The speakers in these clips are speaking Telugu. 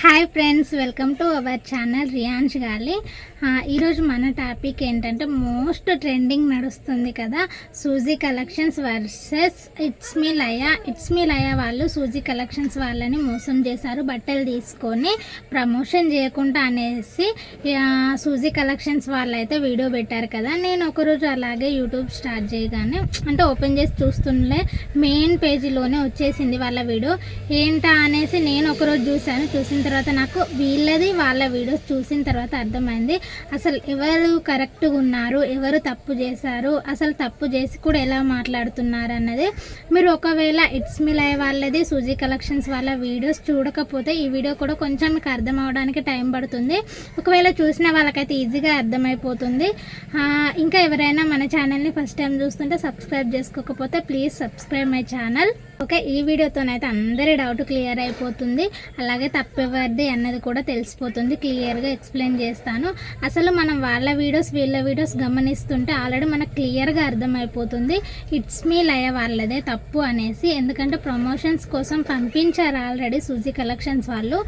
Hi friends, welcome to our channel రియాన్స్ గాలి. ఈరోజు మన టాపిక్ ఏంటంటే మోస్ట్ ట్రెండింగ్ నడుస్తుంది కదా, Suzy collections versus it's me Laya వాళ్ళు సూజీ కలెక్షన్స్ వాళ్ళని మోసం చేశారు. బట్టలు తీసుకొని ప్రమోషన్ చేయకుండా అనేసి సూజీ కలెక్షన్స్ వాళ్ళు అయితే వీడియో పెట్టారు కదా. నేను ఒకరోజు అలాగే యూట్యూబ్ స్టార్ట్ చేయగానే అంటే ఓపెన్ చేసి చూస్తుండే మెయిన్ పేజీలోనే వచ్చేసింది వాళ్ళ వీడియో. ఏంటా అనేసి నేను ఒకరోజు చూసిన తర్వాత నాకు వీళ్ళది వాళ్ళ వీడియోస్ చూసిన తర్వాత అర్థమైంది అసలు ఎవరు కరెక్ట్గా ఉన్నారు, ఎవరు తప్పు చేశారు, అసలు తప్పు చేసి కూడా ఎలా మాట్లాడుతున్నారు అన్నది. మీరు ఒకవేళ ఇట్స్ మీ లైవ్ వాళ్ళది సూజీ కలెక్షన్స్ వాళ్ళ వీడియోస్ చూడకపోతే ఈ వీడియో కూడా కొంచెం మీకు అర్థం అవడానికి టైం పడుతుంది. ఒకవేళ చూసిన వాళ్ళకైతే ఈజీగా అర్థమైపోతుంది. ఇంకా ఎవరైనా మన ఛానల్ని ఫస్ట్ టైం చూస్తుంటే సబ్స్క్రైబ్ చేసుకోకపోతే please subscribe my channel. Okay, ఈ వీడియోతోనైతే అందరి డౌట్ క్లియర్ అయిపోతుంది, అలాగే తప్పెవరిది అన్నది కూడా తెలిసిపోతుంది. క్లియర్గా ఎక్స్ప్లెయిన్ చేస్తాను. అసలు మనం వాళ్ళ వీడియోస్ వీళ్ళ వీడియోస్ గమనిస్తుంటే ఆల్రెడీ మనకు క్లియర్గా అర్థమైపోతుంది ఇట్స్ మీ లయ వాళ్ళదే తప్పు అనేసి. ఎందుకంటే ప్రమోషన్స్ కోసం పంపించారు ఆల్రెడీ సూజీ కలెక్షన్స్ వాళ్ళు.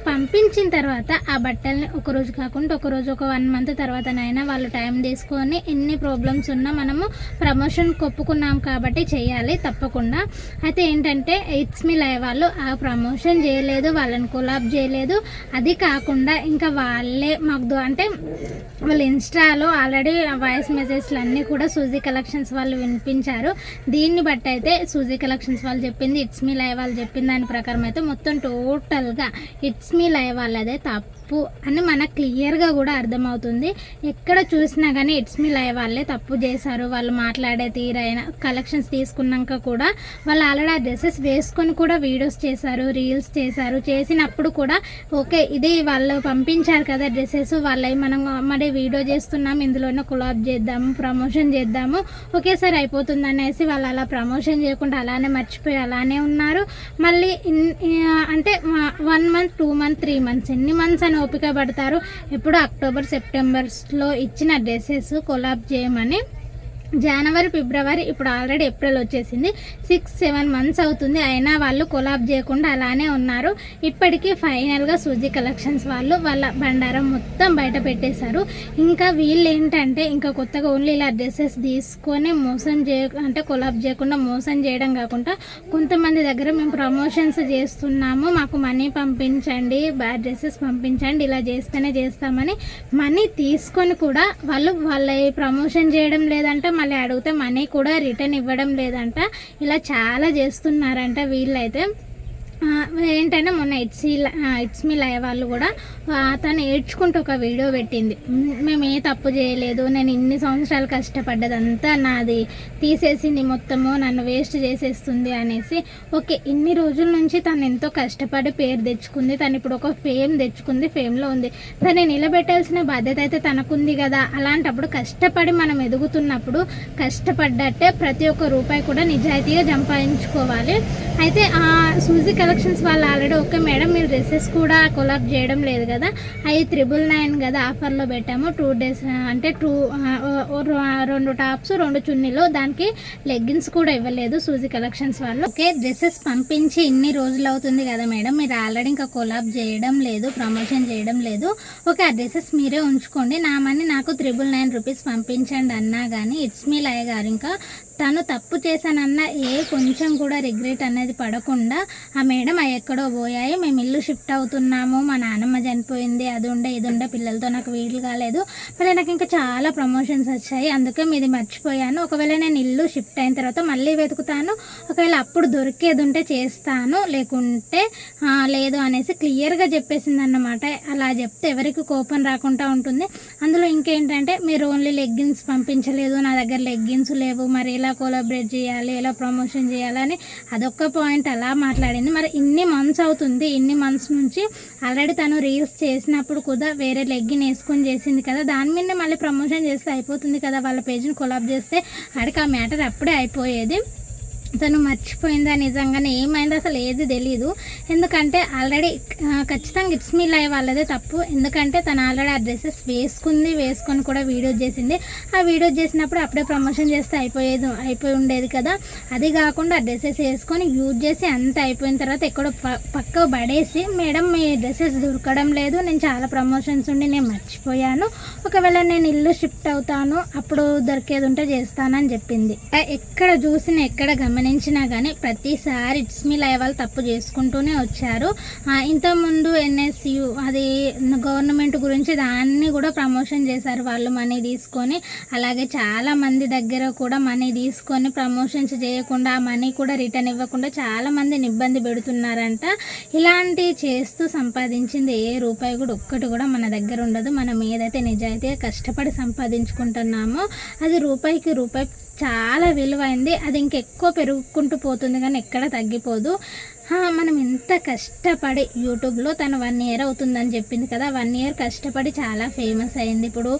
పంపించిన తర్వాత ఆ బట్టల్ని ఒకరోజు కాకుండా ఒకరోజు ఒక 1 మంత్ తర్వాతనైనా వాళ్ళు టైం తీసుకొని ఎన్ని ప్రాబ్లమ్స్ ఉన్నా మనము ప్రమోషన్ ఒప్పుకున్నాం కాబట్టి చేయాలి తప్పకుండా. అయితే ఏంటంటే ఇట్స్ మీ లైవ్ వాళ్ళు ఆ ప్రమోషన్ చేయలేదు, వాళ్ళని కొలాబ్ చేయలేదు. అది కాకుండా ఇంకా వాళ్ళే మాకు అంటే వాళ్ళ ఇన్స్టాలో ఆల్రెడీ వాయిస్ మెసేజ్లు అన్నీ కూడా సూజీ కలెక్షన్స్ వాళ్ళు వినిపించారు. దీన్ని బట్టి అయితే సూజీ కలెక్షన్స్ వాళ్ళు చెప్పింది, ఇట్స్ మీ లైవ్ వాళ్ళు చెప్పిన దాని ప్రకారం అయితే మొత్తం టోటల్గా ఇట్స్ మీ లైవ్ వాళ్ళదే తప్పు అని మనకు క్లియర్గా కూడా అర్థమవుతుంది. ఎక్కడ చూసినా కానీ ఇట్స్ మీ లైవ్ వాళ్ళే తప్పు చేశారు. వాళ్ళు మాట్లాడే తీరైన కలెక్షన్స్ తీసుకున్నాక కూడా వాళ్ళు ఆల్రెడీ ఆ డ్రెస్సెస్ వేసుకొని కూడా వీడియోస్ చేశారు, రీల్స్ చేశారు. చేసినప్పుడు కూడా ఓకే ఇది వాళ్ళు పంపించారు కదా డ్రెస్సెస్, వాళ్ళవి మనం మరి వీడియో చేస్తున్నాము, ఇందులోనే కొలాబ్ చేద్దాము, ప్రమోషన్ చేద్దాము, ఒకేసారి అయిపోతుంది అనేసి వాళ్ళు అలా ప్రమోషన్ చేయకుండా అలానే మర్చిపోయి అలానే ఉన్నారు. మళ్ళీ అంటే 1 మంత్ 2 మంత్ 3 మంత్స్ ఎన్ని మంత్స్ అని ఓపిక పడతారు. ఇప్పుడు అక్టోబర్ సెప్టెంబర్స్లో ఇచ్చిన డ్రెస్సెస్ కొలాబ్ చేయమని జనవరి ఫిబ్రవరి ఇప్పుడు ఆల్రెడీ ఏప్రిల్ వచ్చేసింది, 6-7 మంత్స్ అవుతుంది. అయినా వాళ్ళు కొలాబ్ చేయకుండా అలానే ఉన్నారు. ఇప్పటికీ ఫైనల్గా సూజీ కలెక్షన్స్ వాళ్ళు వాళ్ళ బండారం మొత్తం బయట పెట్టేశారు. ఇంకా వీళ్ళు ఏంటంటే ఇంకా కొత్తగా ఓన్లీ ఇలా డ్రెస్సెస్ తీసుకొని మోసం అంటే కొలాబ్ చేయకుండా మోసం చేయడం కాకుండా కొంతమంది దగ్గర మేము ప్రమోషన్స్ చేస్తున్నాము, మాకు మనీ పంపించండి, డ్రెస్సెస్ పంపించండి, ఇలా చేస్తేనే చేస్తామని మనీ తీసుకొని కూడా వాళ్ళ ప్రమోషన్ చేయడం లేదంట, మళ్ళీ అడిగితే మనీ కూడా రిటర్న్ ఇవ్వడం లేదంట. ఇలా చాలా చేస్తున్నారంట వీళ్ళైతే. ఏంటంటే మొన్న ఇట్స్ మీ లయ వాళ్ళు కూడా తను ఏడ్చుకుంటూ ఒక వీడియో పెట్టింది, మేము ఏ తప్పు చేయలేదు, నేను ఇన్ని సంవత్సరాలు కష్టపడ్డదంతా నాది తీసేసింది, మొత్తము నన్ను వేస్ట్ చేసేస్తుంది అనేసి. ఓకే, ఇన్ని రోజుల నుంచి తను ఎంతో కష్టపడి పేరు తెచ్చుకుంది, తను ఇప్పుడు ఒక ఫేమ్ తెచ్చుకుంది, ఫేమ్లో ఉంది, తను నిలబెట్టాల్సిన బాధ్యత అయితే తనకుంది కదా. అలాంటప్పుడు కష్టపడి మనం ఎదుగుతున్నప్పుడు కష్టపడ్డట్టే ప్రతి ఒక్క రూపాయి కూడా నిజాయితీగా సంపాదించుకోవాలి. అయితే సూజీ కలెక్షన్స్ వాళ్ళు ఆల్రెడీ ఓకే మేడం మీరు డ్రెస్సెస్ కూడా కొలాబ్ చేయడం లేదు కదా, అవి 999 కదా ఆఫర్లో పెట్టాము, 2 days అంటే 2 టాప్స్ 2 చున్నీలు, దానికి లెగ్గిన్స్ కూడా ఇవ్వలేదు సూజీ కలెక్షన్స్ వాళ్ళు. ఓకే, డ్రెస్సెస్ పంపించి ఇన్ని రోజులు అవుతుంది కదా మేడం, మీరు ఆల్రెడీ ఇంకా కొలాబ్ చేయడం లేదు, ప్రమోషన్ చేయడం లేదు, ఓకే ఆ డ్రెస్సెస్ మీరే ఉంచుకోండి, నా మనీ నాకు 999 రూపీస్ పంపించండి అన్నా కానీ ఇట్స్ మీ లయ గారు ఇంకా తను తప్పు చేశానన్న కొంచెం కూడా రిగ్రెట్ అనేది పడకుండా ఆ మేడం అవి ఎక్కడో పోయాయి, మేము ఇల్లు షిఫ్ట్ అవుతున్నాము, మా నాన్నమ్మ చనిపోయింది, అది ఉండే ఇది ఉండే, పిల్లలతో నాకు వీలు కాలేదు, మళ్ళీ నాకు ఇంకా చాలా ప్రమోషన్స్ వచ్చాయి, అందుకే మీది మర్చిపోయాను, ఒకవేళ నేను ఇల్లు షిఫ్ట్ అయిన తర్వాత మళ్ళీ వెతుకుతాను, ఒకవేళ అప్పుడు దొరికేది ఉంటే చేస్తాను, లేకుంటే లేదు అనేసి క్లియర్గా చెప్పేసింది అన్నమాట. అలా చెప్తే ఎవరికి కోపం రాకుండా ఉంటుంది. అందులో ఇంకేంటంటే మీరు ఓన్లీ లెగ్గిన్స్ పంపించలేదు, నా దగ్గర లెగ్గిన్స్ లేవు, మరి ఎలా కొలాబరేట్ చేయాలి, ఎలా ప్రమోషన్ చేయాలని అదొక్క పాయింట్ అలా మాట్లాడింది. మరి ఇన్ని మంత్స్ అవుతుంది, ఇన్ని మంత్స్ నుంచి ఆల్రెడీ తను రీల్స్ చేసినప్పుడు కూడా వేరే లెగ్గిన్ వేసుకొని చేసింది కదా, దాని మీద మళ్ళీ ప్రమోషన్ చేస్తే అయిపోతుంది కదా, వాళ్ళ పేజ్ని కొలాబ్ చేస్తే ఆడికి ఆ మ్యాటర్ అప్పుడే అయిపోయేది. తను మర్చిపోయిందా నిజంగానే ఏమైందో అసలు ఏది తెలీదు. ఎందుకంటే ఆల్రెడీ ఖచ్చితంగా ఇట్స్ మీ లైవ్ వాళ్ళదే తప్పు. ఎందుకంటే తను ఆల్రెడీ ఆ డ్రెస్సెస్ వేసుకొని కూడా వీడియో చేసింది. ఆ వీడియో చేసినప్పుడు అప్పుడే ప్రమోషన్ చేస్తే అయిపోయి ఉండేది కదా. అది కాకుండా ఆ డ్రెస్సెస్ వేసుకొని యూజ్ చేసి అంత అయిపోయిన తర్వాత ఎక్కడో పక్క పడేసి, మేడం మీ డ్రెస్సెస్ దొరకడం లేదు, నేను చాలా ప్రమోషన్స్ ఉండి నేను మర్చిపోయాను, ఒకవేళ నేను ఇల్లు షిఫ్ట్ అవుతాను అప్పుడు దొరికేది ఉంటే చేస్తానని చెప్పింది. ఎక్కడ చూసినా ఎక్కడ గమనించినా కానీ ప్రతిసారి ఇట్స్ మీ లైవ్ వాళ్ళు తప్పు చేసుకుంటూనే వచ్చారు. ఇంతకుముందు ఎన్ఎస్యు అది గవర్నమెంట్ గురించి దాన్ని కూడా ప్రమోషన్ చేశారు వాళ్ళు మనీ తీసుకొని. అలాగే చాలా మంది దగ్గర కూడా మనీ తీసుకొని ప్రమోషన్స్ చేయకుండా ఆ మనీ కూడా రిటర్న్ ఇవ్వకుండా చాలా మందిని ఇబ్బంది పెడుతున్నారంట. ఇలాంటివి చేస్తూ సంపాదించింది ఏ రూపాయి కూడా ఒక్కటి కూడా మన దగ్గర ఉండదు. మనం ఏదైతే నిజాయితీగా కష్టపడి సంపాదించుకుంటున్నామో అది రూపాయికి రూపాయి చాలా విలువైంది. అది ఇంకెక్కువ పెరుగుకుంటూ పోతుంది కానీ ఎక్కడ తగ్గిపోదు. మనం ఎంత కష్టపడి యూట్యూబ్లో తను 1 year అవుతుందని చెప్పింది కదా, 1 year కష్టపడి చాలా ఫేమస్ అయింది. ఇప్పుడు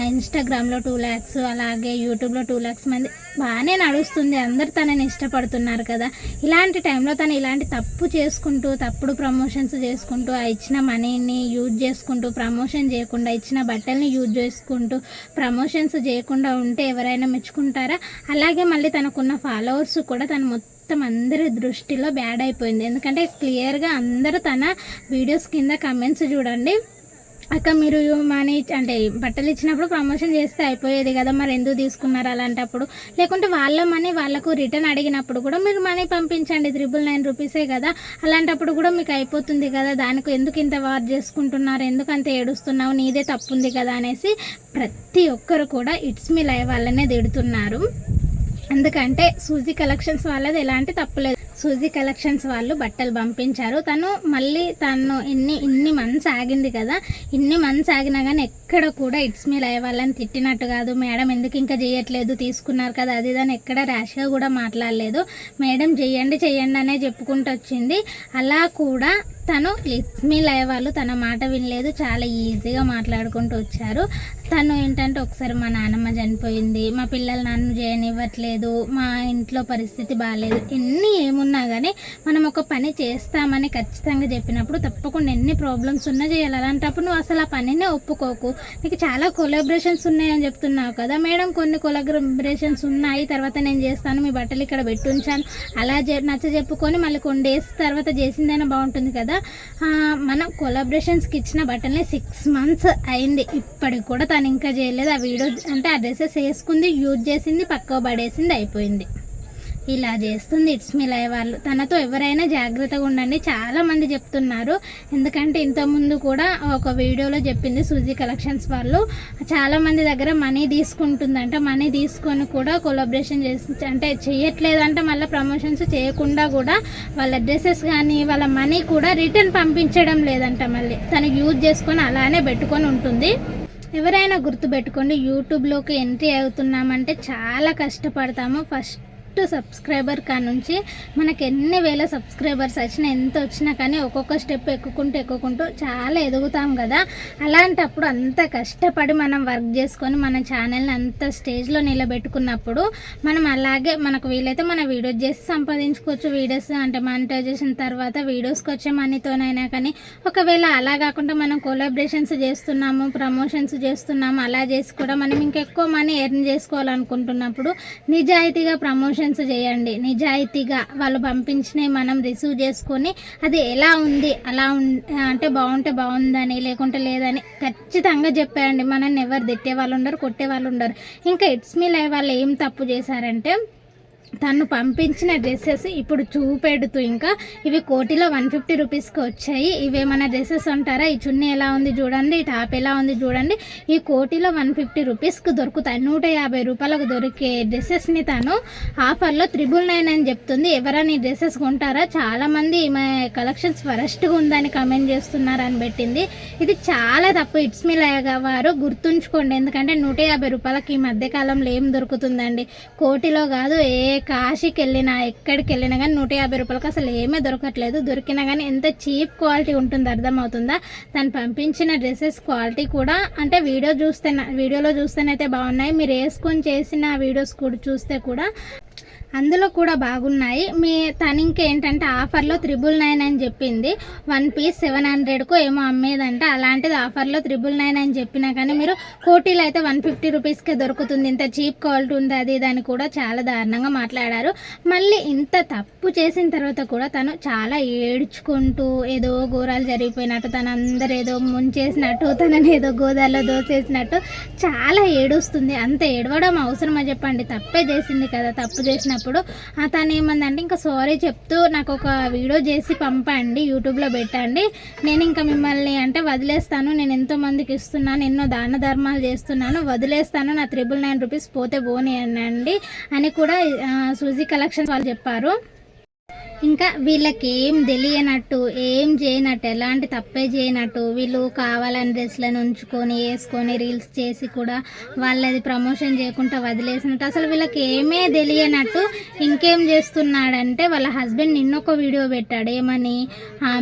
ఇన్స్టాగ్రామ్లో 2 lakhs, అలాగే యూట్యూబ్లో 2 lakhs మంది బాగానే నడుస్తుంది. అందరు తనని ఇష్టపడుతున్నారు కదా. ఇలాంటి టైంలో తను ఇలాంటి తప్పు చేసుకుంటూ తప్పుడు ప్రమోషన్స్ చేసుకుంటూ ఆ ఇచ్చిన మనీని యూజ్ చేసుకుంటూ ప్రమోషన్ చేయకుండా ఇచ్చిన బట్టల్ని యూజ్ చేసుకుంటూ ప్రమోషన్స్ చేయకుండా ఉంటే ఎవరైనా మెచ్చుకుంటారా? అలాగే మళ్ళీ తనకున్న ఫాలోవర్స్ కూడా తను మొత్తం అందరి దృష్టిలో బ్యాడ్ అయిపోయింది. ఎందుకంటే క్లియర్గా అందరూ తన వీడియోస్ కింద కమెంట్స్ చూడండి, అక్క మీరు మనీ అంటే బట్టలు ఇచ్చినప్పుడు ప్రమోషన్ చేస్తే అయిపోయేది కదా, మరి ఎందుకు తీసుకున్నారు అలాంటప్పుడు, లేకుంటే వాళ్ళ మనీ వాళ్ళకు రిటర్న్ అడిగినప్పుడు కూడా మీరు మనీ పంపించండి, 999 రూపీసే కదా, అలాంటప్పుడు కూడా మీకు అయిపోతుంది కదా, దానికి ఎందుకు ఇంత వార్ చేసుకుంటున్నారు, ఎందుకు అంత ఏడుస్తున్నావు, నీదే తప్పుంది కదా అనేసి ప్రతి ఒక్కరు కూడా ఇట్స్ మీ లైవ్ వాళ్ళనే తిడుతున్నారు. ఎందుకంటే సూజీ కలెక్షన్స్ వాళ్ళది ఎలాంటి తప్పులేదు. సూజీ కలెక్షన్స్ వాళ్ళు బట్టలు పంపించారు. తను ఇన్ని మంత్స్ ఆగింది కదా, ఇన్ని మంత్స్ ఆగినా కానీ ఎక్కడ కూడా ఇట్స్ మీ లైవ్ వాళ్ళని తిట్టినట్టు కాదు, మేడం ఎందుకు ఇంకా చేయట్లేదు, తీసుకున్నారు కదా అది దాన్ని ఎక్కడ ర్యాష్గా కూడా మాట్లాడలేదు. మేడం చెయ్యండి అనే చెప్పుకుంటూ వచ్చింది. అలా కూడా తను ఇట్స్ మీ లైవ్ వాళ్ళు తన మాట వినలేదు, చాలా ఈజీగా మాట్లాడుకుంటూ వచ్చారు. తను ఏంటంటే ఒకసారి మా నాన్నమ్మ చనిపోయింది, మా పిల్లలు నన్ను చేయనివ్వట్లేదు, మా ఇంట్లో పరిస్థితి బాగాలేదు, ఏమున్నా కానీ మనం ఒక పని చేస్తామని ఖచ్చితంగా చెప్పినప్పుడు తప్పకుండా ఎన్ని ప్రాబ్లమ్స్ ఉన్నా చేయాలి. అలాంటప్పుడు నువ్వు అసలు ఆ పనినే ఒప్పుకోకు. నీకు చాలా కొలాబరేషన్స్ ఉన్నాయని చెప్తున్నావు కదా, మేడం కొన్ని కొలాబరేషన్స్ ఉన్నాయి, తర్వాత నేను చేస్తాను, మీ బట్టలు ఇక్కడ పెట్టుంచాను, అలా నచ్చ చెప్పుకొని మళ్ళీ కొన్ని డేస్ తర్వాత చేసిందైనా బాగుంటుంది కదా. మనం కొలాబరేషన్స్కి ఇచ్చిన బట్టల్ని 6 months అయింది, ఇప్పటికి కూడా తను ఇంకా చేయలేదు. ఆ వీడియో అంటే ఆ డ్రెస్సెస్ వేసుకుంది, యూజ్ చేసింది, పక్క పడేసింది, అయిపోయింది. ఇలా చేస్తుంది ఇట్స్ మీ లైవ్ వాళ్ళు. తనతో ఎవరైనా జాగ్రత్తగా ఉండండి, చాలామంది చెప్తున్నారు. ఎందుకంటే ఇంతకుముందు కూడా ఒక వీడియోలో చెప్పింది సూజీ కలెక్షన్స్ వాళ్ళు చాలామంది దగ్గర మనీ తీసుకుంటుందంట, మనీ తీసుకొని కూడా కొలాబరేషన్ చేసి అంటే చేయట్లేదంట, మళ్ళీ ప్రమోషన్స్ చేయకుండా కూడా వాళ్ళ డ్రెస్సెస్ కానీ వాళ్ళ మనీ కూడా రిటర్న్ పంపించడం లేదంట. మళ్ళీ తను యూజ్ చేసుకొని అలానే పెట్టుకొని ఉంటుంది. ఎవరైనా గుర్తుపెట్టుకోండి, యూట్యూబ్లోకి ఎంట్రీ అవుతున్నామంటే చాలా కష్టపడతాము. ఫస్ట్ సబ్స్క్రైబర్ కానుంచి మనకి ఎన్ని వేల సబ్స్క్రైబర్స్ వచ్చినా ఎంత వచ్చినా కానీ ఒక్కొక్క స్టెప్ ఎక్కుకుంటూ చాలా ఎదుగుతాం కదా. అలాంటప్పుడు అంత కష్టపడి మనం వర్క్ చేసుకొని మన ఛానల్ని అంత స్టేజ్లో నిలబెట్టుకున్నప్పుడు మనం అలాగే మనకు వీలైతే మన వీడియోస్ చేసి సంపాదించుకోవచ్చు. వీడియోస్ అంటే మానిటైజేషన్ తర్వాత వీడియోస్కి వచ్చే మనీతోనైనా కానీ, ఒకవేళ అలా కాకుండా మనం కొలాబరేషన్స్ చేస్తున్నాము, ప్రమోషన్స్ చేస్తున్నాము, అలా చేసి కూడా మనం ఇంకెక్కువ మనీ ఎర్న్ చేసుకోవాలనుకుంటున్నప్పుడు నిజాయితీగా ప్రమోషన్ చేయండి. నిజాయితీగా వాళ్ళు పంపించినవి మనం రిసీవ్ చేసుకొని అది ఎలా ఉంది అంటే బాగుంటే బాగుందని లేకుంటే లేదని ఖచ్చితంగా చెప్పేయండి. మనల్ని ఎవరు తిట్టే వాళ్ళు ఉండరు, కొట్టే వాళ్ళు ఉండరు. ఇంకా ఇట్స్ మీ లైవ్ వాళ్ళు ఏం తప్పు చేశారంటే తను పంపించిన డ్రెస్సెస్ ఇప్పుడు చూపెడుతూ ఇంకా ఇవి కోటిలో 150 రూపీస్కి వచ్చాయి, ఇవేమైనా డ్రెస్సెస్ అంటారా, ఈ చున్నీ ఎలా ఉంది చూడండి, ఈ టాప్ ఎలా ఉంది చూడండి, ఈ కోటిలో 150 రూపీస్కి దొరుకుతాయి, 150 రూపాయలకు దొరికే డ్రెస్సెస్ని తను ఆఫర్లో 999 అని చెప్తుంది. ఎవరైనా ఈ డ్రెస్సెస్ కొంటారా, చాలామంది ఈమె కలెక్షన్స్ వరస్ట్గా ఉందని కమెంట్ చేస్తున్నారు అని పెట్టింది. ఇది చాలా తప్పు. ఇట్స్ మీ లైవ్ వారు గుర్తుంచుకోండి. ఎందుకంటే 150 రూపాయలకి ఈ మధ్యకాలంలో ఏం దొరుకుతుందండి, కోటిలో కాదు ఏ కాశీకి వెళ్ళినా ఎక్కడికి వెళ్ళినా కానీ 150 రూపాయలకి అసలు ఏమీ దొరకట్లేదు. దొరికినా కానీ ఎంత చీప్ క్వాలిటీ ఉంటుంది అర్థమవుతుందా. తను పంపించిన డ్రెస్సెస్ క్వాలిటీ కూడా అంటే వీడియోలో చూస్తేనైతే బాగున్నాయి, మీరు వేసుకొని చేసిన వీడియోస్ కూడా చూస్తే కూడా అందులో కూడా బాగున్నాయి. తను ఇంకేంటంటే ఆఫర్లో 999 అని చెప్పింది. 1 పీస్ 700కు ఏమో అమ్మేదంట. అలాంటిది ఆఫర్లో 999 అని చెప్పినా కానీ మీరు కోటీలో అయితే 150 రూపీస్కే దొరుకుతుంది, ఇంత చీప్ క్వాలిటీ ఉంది అది దాన్ని కూడా చాలా దారుణంగా మాట్లాడారు. మళ్ళీ ఇంత తప్పు చేసిన తర్వాత కూడా తను చాలా ఏడ్చుకుంటూ ఏదో ఘోరాలు జరిగిపోయినట్టు, తను అందరు ఏదో ముంచేసినట్టు, తనని ఏదో గోదాలో దోసేసినట్టు చాలా ఏడుస్తుంది. అంత ఏడవడం అవసరమా చెప్పండి? తప్పే చేసింది కదా. తప్పు చేసినప్పుడు తను ఏమందంటే ఇంకా సారీ చెప్తూ నాకు ఒక వీడియో చేసి పంపండి, యూట్యూబ్లో పెట్టండి, నేను ఇంకా మిమ్మల్ని అంటే వదిలేస్తాను, నేను ఎంతో మందికి ఇస్తున్నాను, ఎన్నో దాన ధర్మాలు చేస్తున్నాను, వదిలేస్తాను, నా 999 రూపీస్ పోతే పోనీ అనండి అని కూడా సూజీ కలెక్షన్స్ వాళ్ళు చెప్పారు. ఇంకా వీళ్ళకి ఏం తెలియనట్టు, ఏం చేయనట్టు, ఎలాంటి తప్పే చేయనట్టు వీళ్ళు కావాలని డ్రెస్లను ఉంచుకొని వేసుకొని రీల్స్ చేసి కూడా వాళ్ళది ప్రమోషన్ చేయకుండా వదిలేసినట్టు, అసలు వీళ్ళకి ఏమే తెలియనట్టు ఇంకేం చేస్తున్నాడంటే వాళ్ళ హస్బెండ్ నిన్నొక వీడియో పెట్టాడు. ఏమని,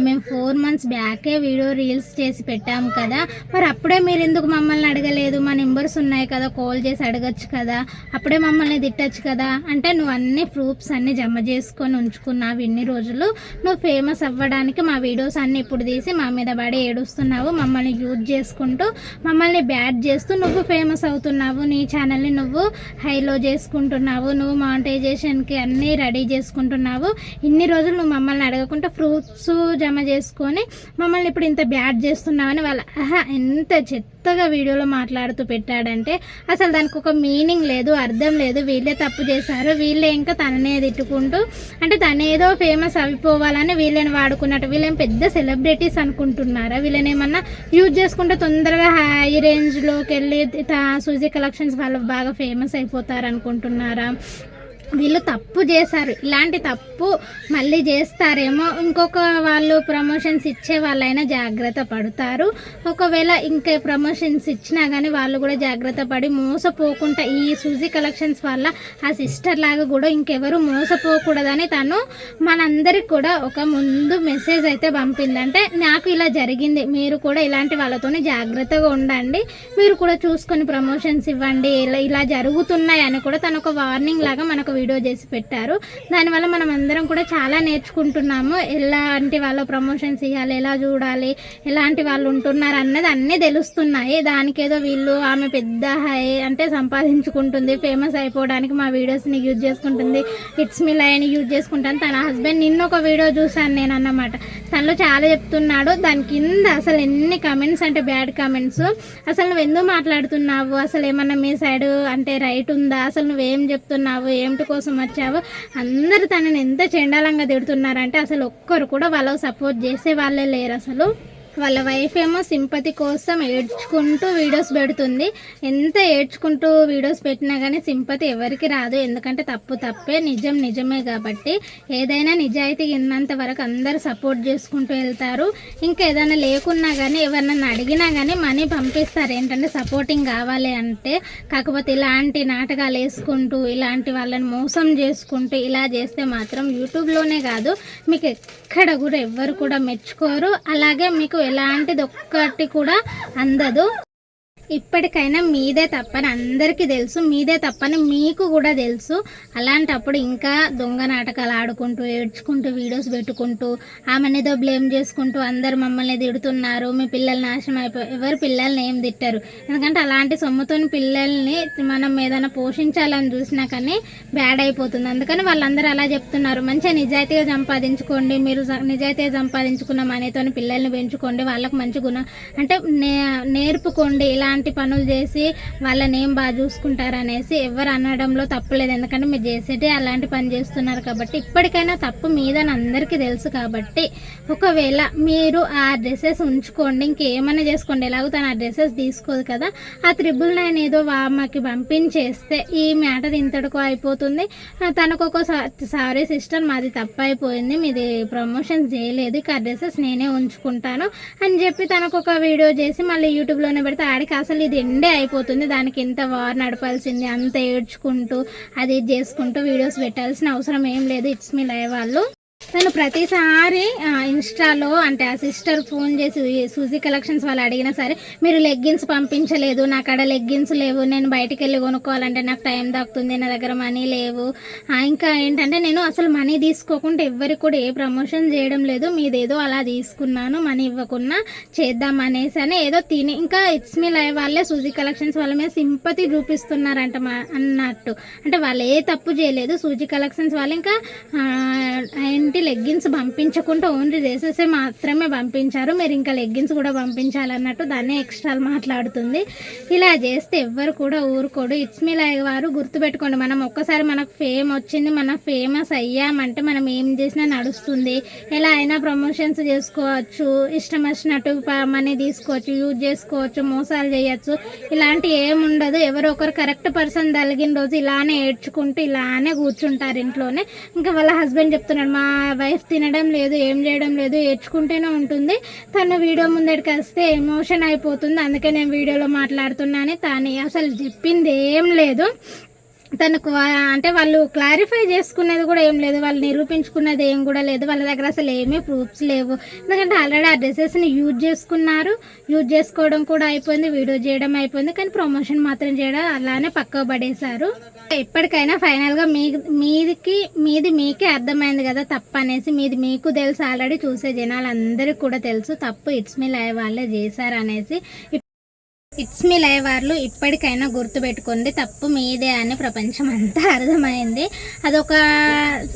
మేము 4 months బ్యాకే వీడియో రీల్స్ చేసి పెట్టాము కదా, మరి అప్పుడే మీరు ఎందుకు మమ్మల్ని అడగలేదు, మా నెంబర్స్ ఉన్నాయి కదా, కాల్ చేసి అడగచ్చు కదా, అప్పుడే మమ్మల్ని తిట్టచ్చు కదా, అంటే నువ్వు అన్ని ప్రూఫ్స్ అన్ని జమ చేసుకొని ఉంచుకున్నావు ఇన్ని రోజులు, నువ్వు ఫేమస్ అవ్వడానికి మా వీడియోస్ అన్ని ఇప్పుడు తీసి మా మీద పడి ఏడుస్తున్నావు, మమ్మల్ని యూజ్ చేసుకుంటూ మమ్మల్ని బ్యాడ్ చేస్తూ నువ్వు ఫేమస్ అవుతున్నావు, నీ ఛానల్ని నువ్వు హైలో చేసుకుంటున్నావు, నువ్వు మానిటైజేషన్కి అన్నీ రెడీ చేసుకుంటున్నావు, ఇన్ని రోజులు నువ్వు మమ్మల్ని అడగకుండా ప్రూఫ్స్ జమ చేసుకొని మమ్మల్ని ఇప్పుడు ఇంత బ్యాడ్ చేస్తున్నావని వాళ్ళ ఎంత చెత్తగా వీడియోలో మాట్లాడుతూ పెట్టాడంటే అసలు దానికి ఒక మీనింగ్ లేదు, అర్థం లేదు. వీళ్ళే తప్పు చేశారు, వీళ్ళే ఇంకా తననే తిట్టుకుంటూ అంటే తనేదో ఫేమస్ అయిపోవాలని వీళ్ళని వాడుకున్నట్టు, వీళ్ళేం పెద్ద సెలబ్రిటీస్ అనుకుంటున్నారా? వీళ్ళని ఏమన్నా యూజ్ చేసుకుంటే తొందరగా హై రేంజ్లోకి వెళ్ళి సూజీ కలెక్షన్స్ వాళ్ళు బాగా ఫేమస్ అయిపోతారు అనుకుంటున్నారా? వీళ్ళు తప్పు చేశారు, ఇలాంటి తప్పు మళ్ళీ చేస్తారేమో, ఇంకొక వాళ్ళు ప్రమోషన్స్ ఇచ్చే వాళ్ళైనా జాగ్రత్త పడతారు. ఒకవేళ ఇంకా ప్రమోషన్స్ ఇచ్చినా కానీ వాళ్ళు కూడా జాగ్రత్త పడి మోసపోకుండా, ఈ సూజీ కలెక్షన్స్ వల్ల ఆ సిస్టర్ లాగా కూడా ఇంకెవరు మోసపోకూడదని తను మనందరికి కూడా ఒక ముందు మెసేజ్ అయితే పంపిందంటే, నాకు ఇలా జరిగింది, మీరు కూడా ఇలాంటి వాళ్ళతోనే జాగ్రత్తగా ఉండండి, మీరు కూడా చూసుకొని ప్రమోషన్స్ ఇవ్వండి, ఇలా జరుగుతున్నాయి అని కూడా తను ఒక వార్నింగ్ లాగా మనకు వీడియో చేసి పెట్టారు. దానివల్ల మనం అందరం కూడా చాలా నేర్చుకుంటున్నాము, ఎలాంటి వాళ్ళు ప్రమోషన్స్ ఇవ్వాలి, ఎలా చూడాలి, ఎలాంటి వాళ్ళు ఉంటున్నారు అన్నది అన్నీ తెలుస్తున్నాయి. దానికేదో వీళ్ళు ఆమె పెద్ద హై అంటే సంపాదించుకుంటుంది, ఫేమస్ అయిపోవడానికి మా వీడియోస్ని యూజ్ చేసుకుంటుంది, ఇట్స్ మీ లైన్ యూజ్ చేసుకుంటాను. తన హస్బెండ్ నిన్న ఒక వీడియో చూశాను నేను అన్నమాట, తనలో చాలా చెప్తున్నాడు. దాని కింద అసలు ఎన్ని కమెంట్స్ అంటే బ్యాడ్ కమెంట్స్, అసలు నువ్వు ఎందుకు మాట్లాడుతున్నావు, అసలు ఏమన్నా మీ సైడ్ అంటే రైట్ ఉందా, అసలు నువ్వేం చెప్తున్నావు, ఏమిటి కోసం వచ్చావు, అందరూ తనని ఎంత చెండాలంగా తిడుతున్నారంటే అసలు ఒక్కరు కూడా వాళ్ళకు సపోర్ట్ చేసే వాళ్ళే లేరు. అసలు వాళ్ళ వైఫ్ ఏమో సింపతి కోసం ఏడ్చుకుంటూ వీడియోస్ పెడుతుంది. ఎంత ఏడ్చుకుంటూ వీడియోస్ పెట్టినా కానీ సింపతి ఎవరికి రాదు, ఎందుకంటే తప్పు తప్పే, నిజం నిజమే కాబట్టి ఏదైనా నిజాయితీ ఉన్నంత వరకు అందరూ సపోర్ట్ చేసుకుంటూ వెళ్తారు. ఇంకా ఏదైనా లేకున్నా కానీ ఎవరినన్నా అడిగినా కానీ మనీ పంపిస్తారు, ఏంటంటే సపోర్టింగ్ కావాలి అంటే. కాకపోతే ఇలాంటి నాటకాలు వేసుకుంటూ ఇలాంటి వాళ్ళని మోసం చేసుకుంటూ ఇలా చేస్తే మాత్రం యూట్యూబ్లోనే కాదు మీకు ఎక్కడ కూడా ఎవ్వరు కూడా మెచ్చుకోరు, అలాగే మీకు ఎలాంటిది ఒక్కటి కూడా అందదు. ఇప్పటికైనా మీదే తప్పని అందరికీ తెలుసు, మీదే తప్పని మీకు కూడా తెలుసు. అలాంటప్పుడు ఇంకా దొంగ నాటకాలు ఆడుకుంటూ ఏడ్చుకుంటూ వీడియోస్ పెట్టుకుంటూ ఆమెనేదో బ్లేమ్ చేసుకుంటూ అందరు మమ్మల్ని తిడుతున్నారు, మీ పిల్లలు నాశనం అయిపోయి, ఎవరు పిల్లల్ని ఏం తిట్టారు, ఎందుకంటే అలాంటి సొమ్ముతోని పిల్లల్ని మనం ఏదైనా పోషించాలని చూసినా కానీ బ్యాడ్ అయిపోతుంది. అందుకని వాళ్ళందరూ అలా చెప్తున్నారు, మంచిగా నిజాయితీగా సంపాదించుకోండి, మీరు నిజాయితీగా సంపాదించుకున్న మనీతోని పిల్లల్ని పెంచుకోండి, వాళ్ళకు మంచి గుణం అంటే నేర్పుకోండి, ఇలాంటి పనులు చేసి వాళ్ళని ఏం బాగా చూసుకుంటారు అనేసి ఎవరు అనడంలో తప్పులేదు, ఎందుకంటే మీరు చేసేటే అలాంటి పని చేస్తున్నారు కాబట్టి. ఇప్పటికైనా తప్పు మీదని అందరికీ తెలుసు కాబట్టి ఒకవేళ మీరు ఆ డ్రెస్సెస్ ఉంచుకోండి, ఇంకేమైనా చేసుకోండి, ఎలాగో తను ఆ డ్రెస్సెస్ తీసుకోదు కదా, ఆ 999 ఏదో మాకి పంపించేస్తే ఈ మ్యాటర్ ఇంతటికో అయిపోతుంది. తనకు ఒక సారీ సిస్టర్, మాది తప్పు అయిపోయింది, మీది ప్రమోషన్స్ చేయలేదు, ఇక ఆ డ్రెస్సెస్ నేనే ఉంచుకుంటాను అని చెప్పి తనకు ఒక వీడియో చేసి మళ్ళీ యూట్యూబ్లోనే పెడితే ఆడికి అసలు ఇది ఎండే అయిపోతుంది. దానికి ఎంత వార్ నడపాల్సింది, అంత ఏడ్చుకుంటూ అది చేసుకుంటూ వీడియోస్ పెట్టాల్సిన అవసరం ఏం లేదు ఇట్స్ మీ లైవ్ వాళ్ళు. తను ప్రతిసారి ఇన్స్టాలో అంటే ఆ సిస్టర్ ఫోన్ చేసి సూజీ కలెక్షన్స్ వాళ్ళు అడిగినా సరే మీరు లెగ్గిన్స్ పంపించలేదు, నా కాడ లెగ్గిన్స్ లేవు, నేను బయటికి వెళ్ళి కొనుక్కోవాలంటే నాకు టైం దక్కుతుంది, నా దగ్గర మనీ లేవు, ఇంకా ఏంటంటే నేను అసలు మనీ తీసుకోకుండా ఎవరికి కూడా ఏ ప్రమోషన్ చేయడం లేదు, మీదేదో అలా తీసుకున్నాను మనీ ఇవ్వకుండా చేద్దాం అనేసి అని ఏదో తిని ఇంకా ఇట్స్ మీ లైవ్ వాళ్ళే సూజీ కలెక్షన్స్ వాళ్ళ మీద సింపతి చూపిస్తున్నారంట అన్నట్టు. అంటే వాళ్ళు ఏ తప్పు చేయలేదు, సూజీ కలెక్షన్స్ వాళ్ళు ఇంకా ఏంటి లెగ్గిన్స్ పంపించకుండా ఓన్లీ డ్రెస్సెస్ మాత్రమే పంపించారు, మీరు ఇంకా లెగ్గిన్స్ కూడా పంపించాలన్నట్టు దాన్నే ఎక్స్ట్రా మాట్లాడుతుంది. ఇలా చేస్తే ఎవ్వరు కూడా ఊరుకోడు. ఇట్స్ మీ లైవ్ వారు గుర్తుపెట్టుకోండి, మనం ఒక్కసారి మనకు ఫేమ్ వచ్చింది, మనం ఫేమస్ అయ్యామంటే మనం ఏం చేసినా నడుస్తుంది, ఎలా అయినా ప్రమోషన్స్ చేసుకోవచ్చు, ఇష్టం వచ్చినట్టు మనీ తీసుకోవచ్చు, యూజ్ చేసుకోవచ్చు, మోసాలు చేయొచ్చు, ఇలాంటి ఏముండదు. ఎవరో ఒకరు కరెక్ట్ పర్సన్ తగిలిన రోజు ఇలానే ఏడ్చుకుంటూ ఇలానే కూర్చుంటారు ఇంట్లోనే. ఇంకా వాళ్ళ హస్బెండ్ చెప్తున్నాడు మా వైఫ్ తినడం లేదు, ఏం చేయడం లేదు, ఏడ్చుకుంటూనే ఉంటుంది, తను వీడియో ముందడికి వస్తే ఎమోషన్ అయిపోతుంది, అందుకే నేను వీడియోలో మాట్లాడుతున్నాను. తను అసలు చెప్పింది ఏం లేదు, తనకు అంటే వాళ్ళు క్లారిఫై చేసుకునేది కూడా ఏం లేదు, వాళ్ళు నిరూపించుకున్నది ఏం కూడా లేదు, వాళ్ళ దగ్గర అసలు ఏమీ ప్రూఫ్స్ లేవు. ఎందుకంటే ఆల్రెడీ ఆ డ్రెస్సెస్ని యూజ్ చేసుకున్నారు, యూజ్ చేసుకోవడం కూడా అయిపోయింది, వీడియో చేయడం అయిపోయింది, కానీ ప్రమోషన్ మాత్రం చేయడం అలానే పక్కకు పడేశారు. ఎప్పటికైనా ఫైనల్గా మీది మీకే అర్థమైంది కదా తప్పు అనేసి, మీది మీకు తెలుసు, ఆల్రెడీ చూసే జనాలందరికీ కూడా తెలుసు తప్పు ఇట్స్ మీ లైవ్ వాళ్ళే చేశారు అనేసి. ఇట్స్ మీ లైవ్ వాళ్ళు ఇప్పటికైనా గుర్తుపెట్టుకుంది తప్పు మీదే అని ప్రపంచం అంతా అర్థమైంది. అదొక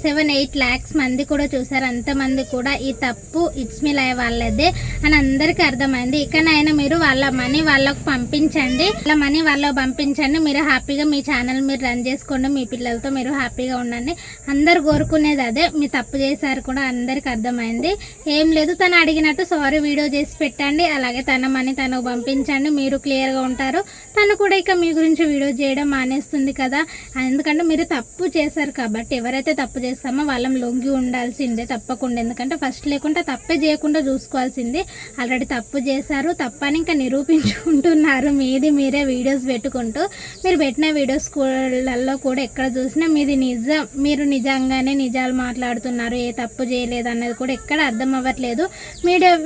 7-8 lakhs మంది కూడా చూసారు, అంతమంది కూడా ఈ తప్పు ఇట్స్ మీ లైవ్ వాళ్ళదే అని అందరికీ అర్థమైంది. ఇకనైనా మీరు వాళ్ళ మనీ వాళ్ళకు పంపించండి, వాళ్ళ మనీ వాళ్ళకు పంపించండి, మీరు హ్యాపీగా మీ ఛానల్ మీరు రన్ చేసుకోండి, మీ పిల్లలతో మీరు హ్యాపీగా ఉండండి. అందరు కోరుకునేది అదే, మీ తప్పు చేశారు కూడా అందరికి అర్థమైంది. ఏం లేదు, తను అడిగినట్టు సారీ వీడియో చేసి పెట్టండి, అలాగే తన మనీ తనకు పంపించండి, మీరు క్లియర్గా ఉంటారు. తను కూడా ఇక మీ గురించి వీడియో చేయడం మానేస్తుంది కదా, ఎందుకంటే మీరు తప్పు చేశారు కాబట్టి. ఎవరైతే తప్పు చేస్తామో వాళ్ళం లొంగి ఉండాల్సిందే తప్పకుండా, ఎందుకంటే ఫస్ట్ లేకుండా తప్పే చేయకుండా చూసుకోవాల్సిందే. ఆల్రెడీ తప్పు చేశారు, తప్పని ఇంకా నిరూపించుకుంటున్నారు మీది మీరే వీడియోస్ పెట్టుకుంటూ. మీరు పెట్టిన వీడియోస్లలో కూడా ఎక్కడ చూసినా మీది నిజం, మీరు నిజంగానే నిజాలు మాట్లాడుతున్నారు, ఏ తప్పు చేయలేదు అన్నది కూడా ఎక్కడ అర్థం అవ్వట్లేదు.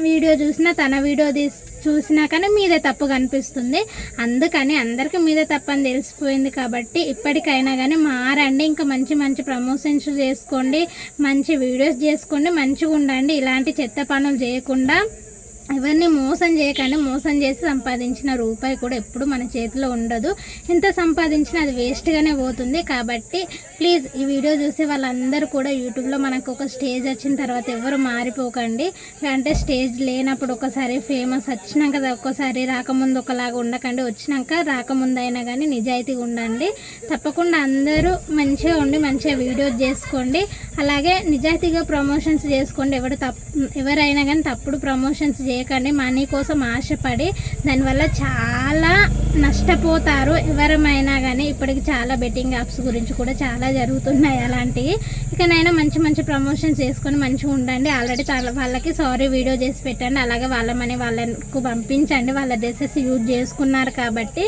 వీడియో చూసినా తన వీడియో చూసినా కానీ మీదే తప్పు కనిపిస్తుంది. అందుకని అందరికీ మీదే తప్పని తెలిసిపోయింది కాబట్టి ఇప్పటికైనా కానీ మారండి, ఇంకా మంచి మంచి ప్రమోషన్స్ చేసుకోండి, మంచి వీడియోస్ చేసుకోండి, మంచిగా ఉండండి. ఇలాంటి చెత్త పనులు చేయకుండా ఎవరిని మోసం చేయకండి. మోసం చేసి సంపాదించిన రూపాయి కూడా ఎప్పుడు మన చేతిలో ఉండదు, ఎంత సంపాదించినా అది వేస్ట్గానే పోతుంది. కాబట్టి ప్లీజ్ ఈ వీడియో చూసి వాళ్ళందరూ కూడా యూట్యూబ్లో మనకు ఒక స్టేజ్ వచ్చిన తర్వాత ఎవరు మారిపోకండి. అంటే స్టేజ్ లేనప్పుడు ఒకసారి ఫేమస్ వచ్చినాక ఒక్కసారి రాకముందు ఒకలాగా ఉండకండి, వచ్చినాక రాకముందు అయినా కానీ నిజాయితీగా ఉండండి. తప్పకుండా అందరూ మంచిగా ఉండి మంచిగా వీడియోస్ చేసుకోండి, అలాగే నిజాయితీగా ప్రమోషన్స్ చేసుకోండి. ఎవరైనా కానీ తప్పుడు ప్రమోషన్స్ చేయకండి, మనీ కోసం ఆశపడి దానివల్ల చాలా నష్టపోతారు ఎవరమైనా కానీ. ఇప్పటికి చాలా బెట్టింగ్ యాప్స్ గురించి కూడా చాలా జరుగుతున్నాయి అలాంటివి. ఇకనైనా మంచి మంచి ప్రమోషన్స్ చేసుకొని మంచిగా ఉండండి. ఆల్రెడీ వాళ్ళకి సారీ వీడియో చేసి పెట్టండి, అలాగే వాళ్ళ మనీ వాళ్ళకు పంపించండి, వాళ్ళ డ్రెస్సెస్ యూజ్ చేసుకున్నారు కాబట్టి.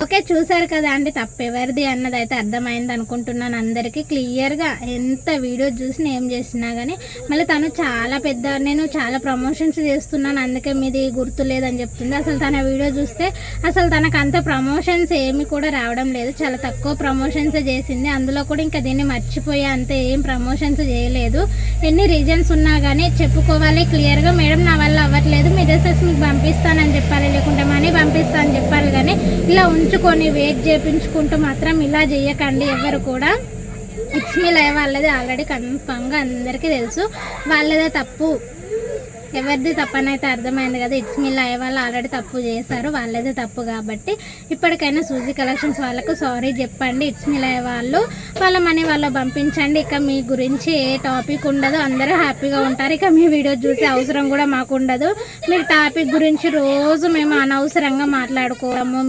ఓకే, చూసారు కదా అండి, తప్పు ఎవరిది అన్నది అయితే అర్థమైంది అనుకుంటున్నాను అందరికీ క్లియర్గా. ఎంత వీడియో చూసినా ఏం చేసినా కానీ మళ్ళీ తను చాలా పెద్ద, నేను చాలా ప్రమోషన్స్ చేస్తున్నాను అందుకే మీది గుర్తు లేదని చెప్తుంది. అసలు తన వీడియో చూస్తే అసలు తనకు అంత ప్రమోషన్స్ ఏమి కూడా రావడం లేదు, చాలా తక్కువ ప్రమోషన్స్ చేసింది. అందులో కూడా ఇంకా దీన్ని మర్చిపోయే అంతే ఏం ప్రమోషన్స్ చేయలేదు. ఎన్ని రీజన్స్ ఉన్నా కానీ చెప్పుకోవాలి క్లియర్గా, మేడం నా వల్ల అవ్వట్లేదు, మీ డ్రెస్సెస్ మీకు పంపిస్తానని చెప్పాలి, లేకుంటే మనీ పంపిస్తానని చెప్పాలి. కానీ ఇలా ఉంచుకొని వెయిట్ చేయించుకుంటూ మాత్రం ఇలా చేయకండి ఎవరు కూడా. ఇట్స్ మీ లైవ్ వాళ్ళది ఆల్రెడీ కన్ఫామ్గా అందరికీ తెలుసు, వాళ్ళదే తప్పు, ఎవరిది తప్పనైతే అర్థమైంది కదా. ఇట్స్ మీ లైవ్ వాళ్ళు ఆల్రెడీ తప్పు చేశారు, వాళ్ళదే తప్పు. కాబట్టి ఇప్పటికైనా సూజీ కలెక్షన్స్ వాళ్ళకు సారీ చెప్పండి. ఇట్స్ మీ లైవ్ వాళ్ళు వాళ్ళ మనీ వాళ్ళు పంపించండి. ఇక మీ గురించి ఏ టాపిక్ ఉండదు, అందరూ హ్యాపీగా ఉంటారు. ఇక మీ వీడియో చూసే అవసరం కూడా మాకు ఉండదు. మీ టాపిక్ గురించి రోజు మేము అనవసరంగా మాట్లాడుకోవడము,